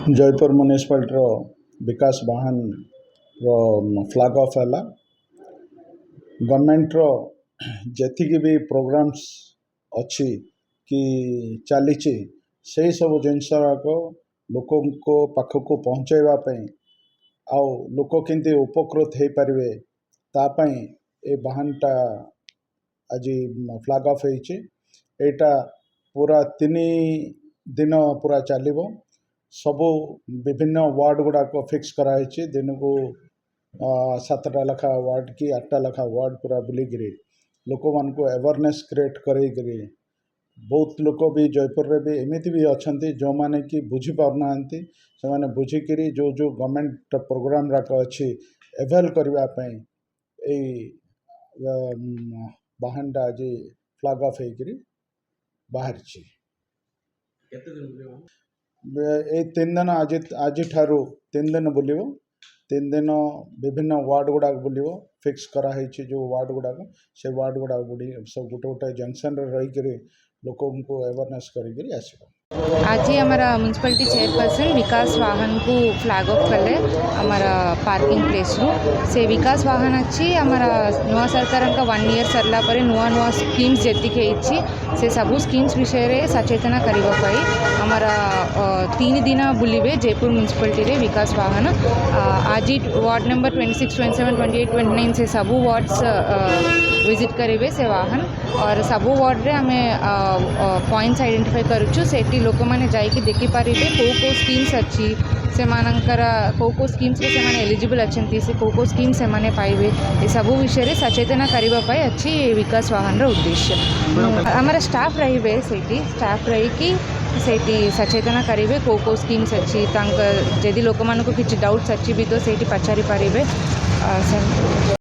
Jaipur municipality विकास वाहन flag of है government जी भी प्रोग्राम्स अच्छी कि चली से सब जिनस लोक पाखक पहुँचाइवाई आउ लोक केंती उपकृत हो पारे तापाई ए वाहनटा आज फ्लैग ऑफ होटा पूरा 3 दिन पूरा चलो सबू विभिन्न वार्ड गुड़ाक फिक्स कराई दिन को 7टा लखा वार्ड कि 8टा लखा वार्ड पूरा बुलिकी लोक मान अवेयरनेस क्रिएट करें बहुत लोक भी जयपुर रे भी एमती भी अच्छा जो मैंने कि बुझी पारना से मैंने बुझिक जो जो गवर्नमेंट प्रोग्राम राक अच्छी एवेल करने वाहनटा आज फ्लैग ऑफ हो बाहर ये 3 दिन आज ठारू 3 दिन बुलिव 3 दिन विभिन्न वार्ड गुड़ाक बुलिव फिक्स कराई जो वार्ड गुड़ाक से वार्ड गुड़ाक बुड़ी सब गोटे गोटे जंक्शन रही लोक को अवेयरनेस कर आज ही हमारा म्यूनसिपालिटी चेयरपर्सन विकास वाहन को फ्लैग ऑफ कले हमारा पार्किंग प्लेस से विकास वाहन अच्छी हमारा नुआ सरकार का 1 ईयर सरला पर नुआ नुआ स्कीम्स जी के से सबू स्कीम्स विषय रे सचेतना करने हमारा 3 दिन बुलिवे जयपुर म्यूनसिपालिटी रे विकास वाहन आज वार्ड नंबर 26, 27, 28, 29 से सबू वार्ड्स विजिट करेंगे से वाहन और सबू वार्ड रे हमें पॉइंट्स आइडेंटिफाई करुचु सेठी लोक मैंने जाइए देखिपारे कौ स्कीम्स अच्छी से मानकर कौ स्कीम्स से माने एलिजिबल अच्छी से कौ स्कीम से माने पाइबे ये सबू विषय रे सचेतना करने अच्छी विकास वाहन उद्देश्य हमारा स्टाफ रही स्टाफ रही सेठी सचेतना करेंगे कौ स्कीम्स अच्छी जदि लोक मानक किसी डाउट्स अच्छी भी तो सेठी पचारि पारे।